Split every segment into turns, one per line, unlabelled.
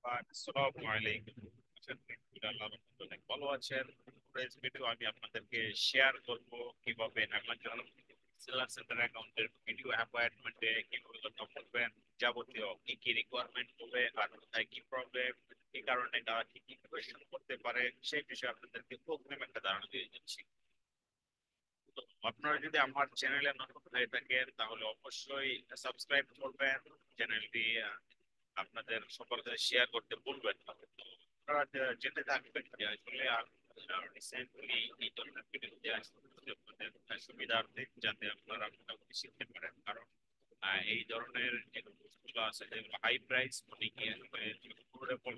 আসসালামু আলাইকুম। আল্লাহর রহমতে অনেক ভালো আছেন। টোডেজ ভিডিও আমি আপনাদেরকে শেয়ার করব কিভাবে অ্যামাজন সেলার সেন্টার অ্যাকাউন্টের ভিডিও অ্যাপয়েন্টমেন্টে কিভাবে কথা বলবেন, যাবতীয় কি কি রিকোয়ারমেন্ট হবে আর কোথায় কি প্রবলেম, কি কারণে তারা কি কি কোয়েশ্চেন করতে পারে সেই বিষয়ে আপনাদেরকে প্রথমে একটা ধারণা দিয়ে দিচ্ছি। তো আপনারা যদি আমার চ্যানেলে নতুন হয়ে থাকেন তাহলে অবশ্যই সাবস্ক্রাইব করবেন চ্যানেলটি, আপনাদের সকলকে শেয়ার করতে ভুলবেন না। তো আপনারা জেনে থাকবেন যে আসলে রিসেন্টলি এই ধরনের ভিডিও দেওয়া আসছে আপনাদের সুবিধার্থে, যাতে আপনারা মোটামুটি শিখতে পারেন। কারণ এই ধরনের যে বস্তুগুলো আছে যেগুলো হাই প্রাইস, অনেকে অ্যাফোর্ডেবল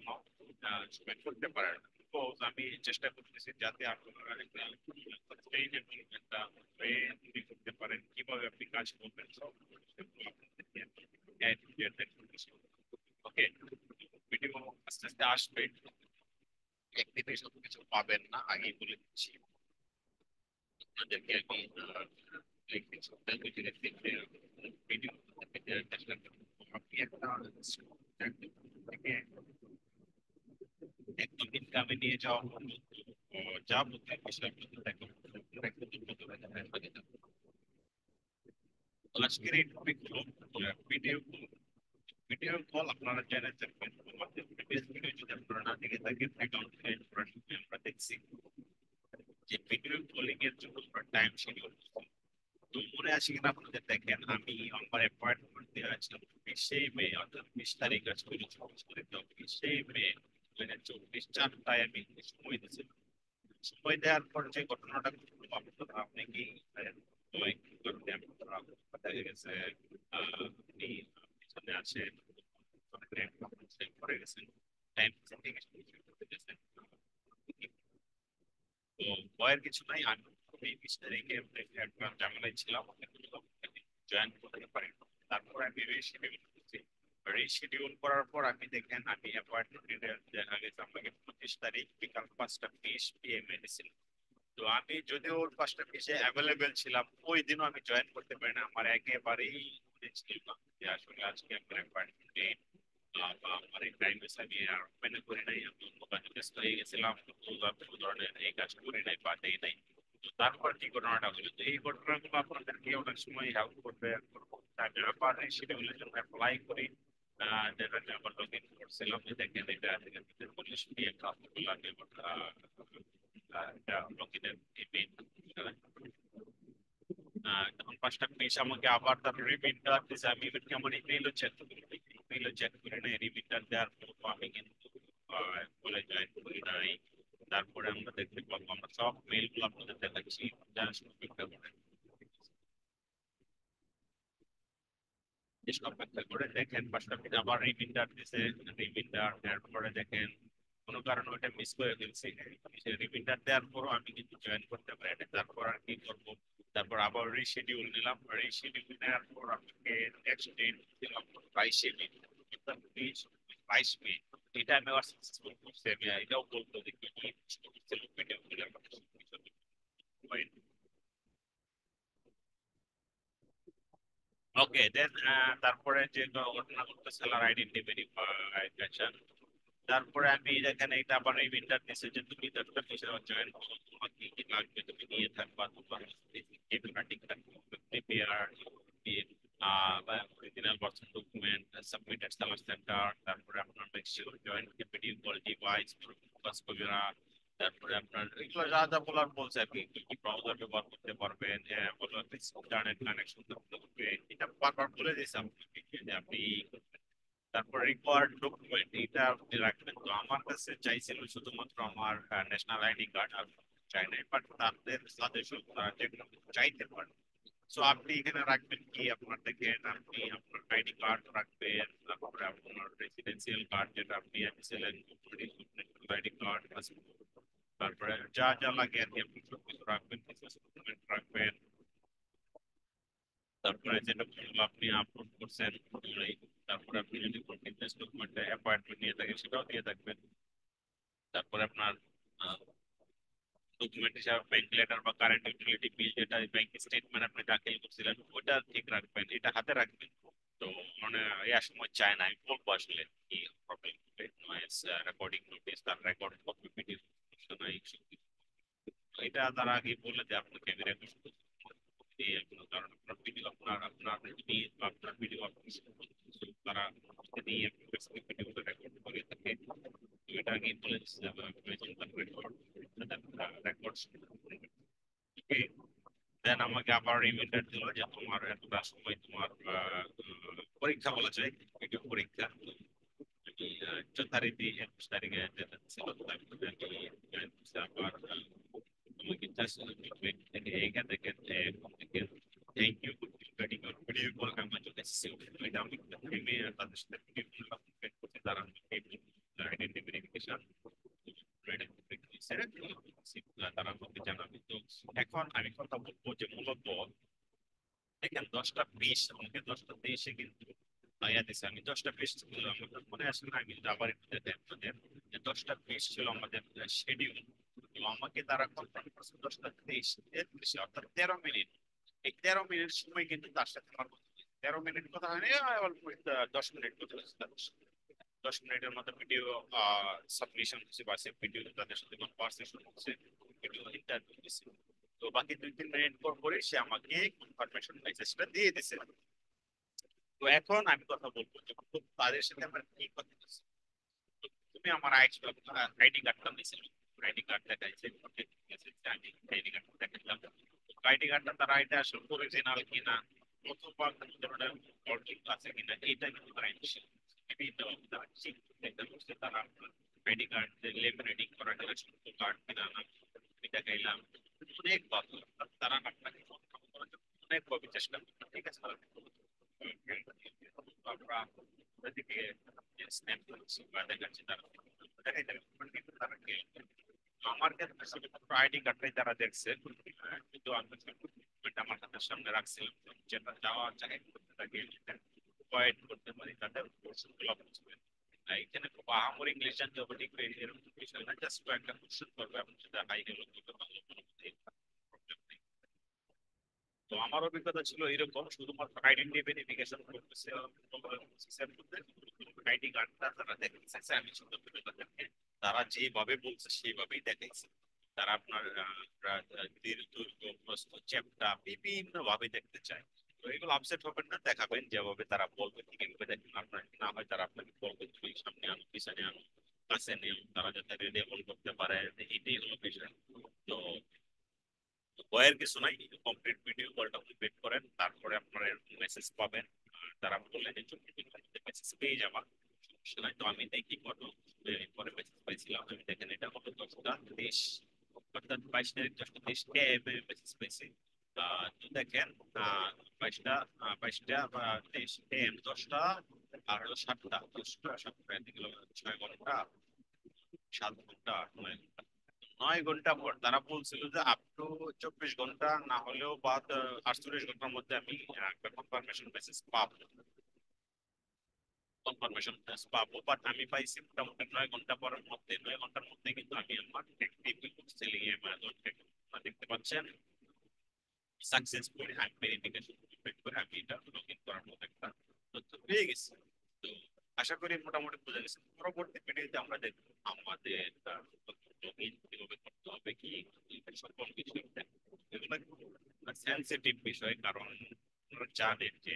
সবাই করতে পারেন না। তো আমি চেষ্টা করতেছি যাতে আপনারা একটা sustainable একটা way তৈরি করতে পারেন, কিভাবে আপনি কাজ করবেন সব সেগুলো আপনাদেরকে add to your network। Okay, video আস্তে আস্তে আসবে, একদিনে সবকিছু পাবেন না, আগেই বলে দিচ্ছি আপনাদেরকে। আমি লিখতে সপ্তাহে 2 দিনের 3টে ভিডিও চেষ্টা করবো। আপনি একটা থেকে একদম ইনকামে নিয়ে যাওয়া পর্যন্ত যাবতীয় বিষয়গুলো দেখো আজকের এই টপিক হলো ভিডিও ভিডিও কল। আপনারা জেনে থাকবেন আমাদের প্রিভিয়াস ভিডিও যদি আপনারা না দেখে থাকেন অ্যাকাউন্ট আমরা দেখছি যে ভিডিও কলিং এর জন্য টাইম শিডিউল। তো মনে আছে কিনা আপনাদের, দেখেন আমি আমার অ্যাপয়েন্টমেন্ট দেওয়া ছিল 20শে মে, অর্থাৎ 20 তারিখ আজ করি 24 তারিখ, তো 20শে মে 2024 4টায় আমি সময় দিয়েছিলাম। সময় দেওয়ার পর যে ঘটনাটা ঘটলো আপনারা আপনি কি দেখা গেছে আপনি পিছনে আছেন, করে গেছেন টাইম করতে গেছেন। তো ভয়ের কিছু নাই, আমি এই 20 তারিখে একটা ঝামেলায় ছিলাম, জয়েন করতে পারি। তারপর আমি রিশিডিউল করছি। রিশিডিউল করার পর আমি দেখেন আমি অ্যাপয়েন্টমেন্ট দেখা গেছে আমাকে 25 তারিখ বিকাল 5টা 20 PM এ দিছিল। তো আমি যদিও ওর 5টা 20-এ অ্যাভেলেবেল ছিলাম, ওই দিনও আমি জয়েন করতে পারি না। আমার একেবারেই মনে ছিল না যে আসলে আজকে আমার অ্যাপয়েন্টমেন্টে আমার এই টাইম বেস আমি আর মেনে করি নাই, আমি অন্য কাজে ব্যস্ত হয়ে গেছিলাম, তো কোনো ধরনের এই কাজ করি নাই বা দেই নাই। তো তারপর কি ঘটনাটা হলো, তো এই ঘটনাগুলো আপনাদেরকে অনেক সময় হেল্প করবে। আমি আবার শিডিউলের জন্য অ্যাপ্লাই করি, যেটা আমি আবার লগ ইন করছিলাম, যে দেখেন এটা থেকে 40 PM কাজগুলো আমি এটা লগ ইনের তখন 5টা 20 আমাকে আবার তারপর রিমাইন্ডার দিছে। আমি কেমন ইমেইলও চেক করি নাই, রিমাইন্ডার দেওয়ার পর আমি কিন্তু বলে জয়েন করি নাই। তারপরে আমরা দেখতে পাবো, আমরা সব মেইল গুলো আপনাদের দেখাচ্ছি, জাস্ট অপেক্ষা করেন। জাস্ট অপেক্ষা করে দেখেন 5টা 20 আবার রিমাইন্ডার দিছে। রিমাইন্ডার দেওয়ার পরে দেখেন কোনো কারণে ওটা মিস করে ফেলছি। রিমাইন্ডার দেওয়ার পরও আমি কিন্তু জয়েন করতে পারি না। তারপর আর কি করবো, তারপর আবার রিশিডিউল নিলাম। রিশিডিউল নেওয়ার পর আপনাকে নেক্সট ডেট দিলাম 22শে মে, অর্থাৎ 22 মে। এটা আমি আবার সাকসেসফুল করছি। আমি এটাও বলতো যে কি কি ভিডিও ওকে দেন। তারপরে যে ঘটনা ঘটলো সেলার আইডেন্টিফিকেশন। তারপরে আমি এখানে এটা আবার এই বিল্ডার দিছে যে তুমি একটা হিসেবে জয়েন করো, তোমার কি কি লাগবে তুমি নিয়ে থাকবা, তোমার ঠিক থাকবে, prepare original person document, submitted service centre, তারপরে আপনার make sure join video call device focus কবিরা। তারপরে আপনার এগুলো যা যা বলার বলছে আর কি, কি কি ব্রাউজার ব্যবহার করতে পারবেন, বলো ইন্টারনেট কানেকশন থাকতে হবে, এটা বারবার বলে দিয়েছে আপনাকে যে আপনি। তারপর রিকোয়ার্ড ডকুমেন্ট এটা আপনি রাখবেন। তো আমার কাছে চাইছিল শুধুমাত্র আমার ন্যাশনাল আইডি কার্ড, আর চাই নাই, বাট তাদের সাজেশন তারা যেগুলো চাইতে পারে। সো আপনি এখানে রাখবেন কি, আপনার দেখেন আপনি আপনার আইডি কার্ড রাখবেন, তারপরে আপনার রেসিডেন্সিয়াল কার্ড যেটা আপনি ছিলেন, আইডি কার্ড, তারপরে যা যা লাগে আর কি আপনি সবকিছু রাখবেন, ডকুমেন্ট রাখবেন। তারপরে যেটা বললো আপনি আপলোড করছেন তারপরে আপনি যদি কন্টিনিউয়াস ডকুমেন্টে অ্যাপয়েন্টমেন্ট নিয়ে থাকেন সেটাও দিয়ে থাকবেন। তারপরে আপনার ডকুমেন্ট হিসাবে ব্যাংক লেটার বা কারেন্ট ইউটিলিটি বিল, যেটা ব্যাংক স্টেটমেন্ট আপনি দাখিল করছিলেন ওটা ঠিক রাখবেন, এটা হাতে রাখবেন। তো মানে এই সময় চায় না, আমি বলবো আসলে কি প্রবলেম। এসএমএস, রেকর্ডিং নোটিস, তার রেকর্ড কপি, ভিডিও এটা তারা আগে বলে যে আপনাকে আমি রেকর্ড দিয়ে কোনো কারণ আপনার ভিডিও আপনার আপনার নিয়ে আপনার ভিডিও তারা দিয়ে ভিডিও রেকর্ড করে থাকে। তো এটা আগে বলে দিচ্ছে যে রেকর্ড দেন আমাকে আবার রিমাইন্ডার দিল যে তোমার এতটা সময় তোমার পরীক্ষা বলা যায়, ভিডিও পরীক্ষা। আমি 14 তারিখে 21 তারিখে ছিল, তারপরে আমি আবার আমাকে জাস্ট থেকে এখান থেকে thank you reading your video call. আমার চলে এসেছে এটা আমি থেমে তাদের সাথে ভিডিও কল করতে তারা আইডেন্টি ভেরিফিকেশন তারা আমাকে জানাবে। তো এখন আমি কথা বলবো যে মূলত দেখেন 10টা 20 আমাকে 10টা 23-এ কিন্তু ইয়া দিছে। আমি 10টা 20 ছিল আমার মনে আছে না, আমি আবার একটু দেখে আপনাদের যে 10টা 20 ছিল আমাদের শিডিউল। তো আমাকে তারা কনফার্ম করছে 10টা 23 অর্থাৎ 13 মিনিট। এই 13 মিনিট সময় কিন্তু তার সাথে আমার 13 মিনিট কথা হয়নি, অল্প 10 মিনিট কথা হয়েছে। 10 মিনিটের মতো ভিডিও সাবমিশন হচ্ছে বা সে ভিডিও তাদের সাথে কনভারসেশন হচ্ছে, ভিডিও ইন্টারভিউ দিচ্ছে। তো বাকি 2-3 মিনিট পর পরে সে আমাকে কনফার্মেশন মেসেজটা দিয়ে দিছে। তো এখন আমি কথা বলবো যে তাদের সাথে আমার কি কথা হচ্ছে। তো তুমি আমার আইডি কার্ডটা দিয়েছিল, আইডি কার্ড দেখাইছে, আমি আইডি কার্ড দেখাইলাম। আইডি কার্ডটা তারা এটা আসলে অরিজিনাল কিনা অথবা কোনো ধরনের অর্জিত আছে কিনা এটা কিন্তু তারা বিভিন্ন তারা চেক করতে করছে। তারা আইডি কার্ড লেমিনেটিং করা গেলে সত্য কার্ড কিনা না এটা গাইলাম অনেক ভাবে তারা আপনাকে অনেক ভাবে চেষ্টা করছে। ঠিক আছে, আমরা ওদিকে স্ন্যাপ করছি বা দেখাচ্ছি তারা দেখাই দেবে কিন্তু তারা আমার ক্ষেত্রে শুধুমাত্র আইডি কার্ডটাই তারা দেখছে। কিন্তু আমি আমার হাতের সামনে রাখছিলাম যেটা যাওয়া জায়গায় করতে থাকে প্রোভাইড করতে পারি তাদের কোর্সগুলো বুঝবে। এখানে খুব আহামরি ইংলিশ জানতে হবে ঠিক এরকম বিষয় না, জাস্ট কয়েকটা কোশ্চেন করবে এবং সেটা হাই লেভেল করতে পারলে প্রবলেম নেই। তো আমার অভিজ্ঞতা ছিল এরকম, শুধুমাত্র আইডেন্টি ভেরিফিকেশন করতেছে আইডি কার্ডটা তারা দেখতেছে আমি সুন্দর করে তাদেরকে তারা যেভাবে বলছে সেইভাবেই দেখাইছে। তারা আপনার দীর্ঘ প্রস্থ চ্যাপ্টা বিভিন্ন ভাবে দেখতে চায়। তো এগুলো আপসেট হবেন না, দেখাবেন যেভাবে তারা বলবে ঠিক এভাবে দেখবেন। আপনার না হয় তারা আপনাকে বলবে তুমি সামনে আনো পিছনে আনো কাছে নেও, তারা যাতে রিলেবল করতে পারে এটাই হলো বিষয়। তো ভয়ের কিছু নাই, কমপ্লিট ভিডিও কলটা কমপ্লিট করেন তারপরে আপনারা মেসেজ পাবেন। তারা বললেন যে 24 ঘন্টার মেসেজ পেয়ে যাবা, সমস্যা নাই। তো আমি দেখি কত পরে মেসেজ পাইছিলাম, আমি দেখেন এটা কত 10টা 23 অর্থাৎ 22 তারিখ 10টা 23 মেসেজ পাইছি। তো দেখেন 22টা 23 10টা আর হলো 7টা 6 ঘন্টা 7 ঘন্টা 9 ঘন্টা পর তারা বলছিল যে আপ টু 24 ঘন্টা না হলেও বা 48 ঘন্টার মধ্যে আমি একটা কনফার্মেশন মেসেজ পাবো, কনফার্মেশন মেসেজ পাবো। বাট আমি পাইছি মোটামুটি 9 ঘন্টা পরের মধ্যে, 9 ঘন্টার মধ্যে কিন্তু আমি আমার অ্যাক্টিভ সেলিং এ দেখতে পাচ্ছেন সাকসেসফুলি আমি ভেরিফিকেশন কমপ্লিট করে আমি এটা লগ ইন করার মতো একটা তথ্য পেয়ে গেছি। তো আশা করি মোটামুটি বুঝে গেছে। পরবর্তী ভিডিওতে আমরা দেখবো আমাদের লগ ইন কিভাবে করতে হবে, কি সকল কিছু এগুলো সেন্সিটিভ বিষয়, কারণ আপনারা জানেন যে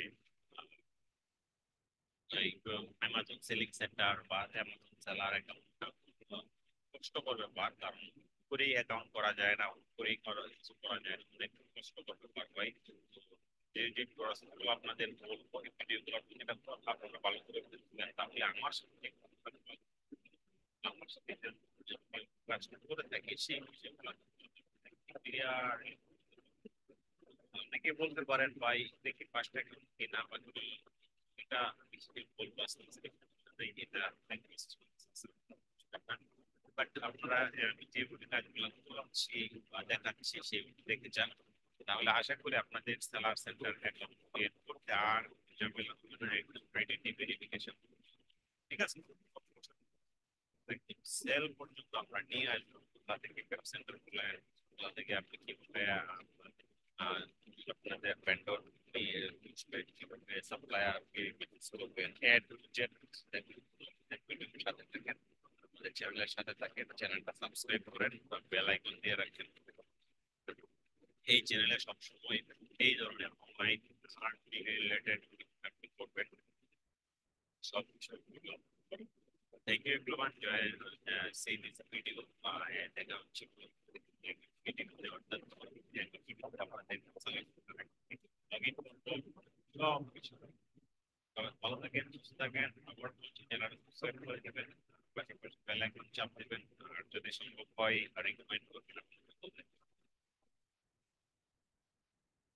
অ্যামাজন সেলিং সেন্টার বা অ্যামাজন সেলার অ্যাকাউন্ট কষ্টকর ব্যাপার, কারণ করেই অ্যাকাউন্ট করা যায় না, করেই কিছু করা যায় না, অনেক কষ্টকর ব্যাপার হয়। যে যে প্রসেসগুলো আপনাদের বলবো এই ভিডিওগুলো এটা আপনারা ভালো করে বুঝবেন, তাহলে আমার সাথে আমার সাথে যে কাজটা করে থাকি সেই বিষয়গুলো ক্লিয়ার। অনেকে বলতে পারেন ভাই দেখি 5 টাকা কিনা বা এটা বলবো আস্তে আস্তে এটা বাট আপনারা আমি যে কাজগুলো করছি বা দেখাচ্ছি সেগুলো দেখে যান, তাহলে আশা করি আপনাদের সেলার সেন্টার অ্যাকাউন্ট ক্রিয়েট করতে আর ঝামেলা হবে না। আইডেন্টি ভেরিফিকেশন ঠিক আছে, সেল পর্যন্ত আমরা নিয়ে আসবো। কোথা থেকে ওয়েব সেন্টার খুলে, কোথা থেকে আপনি কিভাবে আপনাদের ভেন্ডর কিভাবে সাপ্লায়ার কে করবেন, অ্যাড জেনারেট সাথে থাকেন। চ্যানেলের সাথে থাকেন, চ্যানেলটা সাবস্ক্রাইব করেন, বেল আইকন দিয়ে রাখেন। এই চ্যানেলে সবসময় এই ধরনের অনলাইন আর্নিং রিলেটেড আপনি করবেন সব বিষয়গুলো। থ্যাংক ইউ এভরিওয়ান, সেই দিস ভিডিও দেখা হচ্ছে ভিডিও দেওয়ার জন্য আমাদের লগ ইন করবো সব কিছু। ভালো থাকেন, সুস্থ থাকেন, আবার বলছি চ্যানেল সাবস্ক্রাইব করে দেবেন, পাশাপাশি বেল আইকন চাপ দেবেন, আর যদি সম্ভব হয় রিকমেন্ড করবেন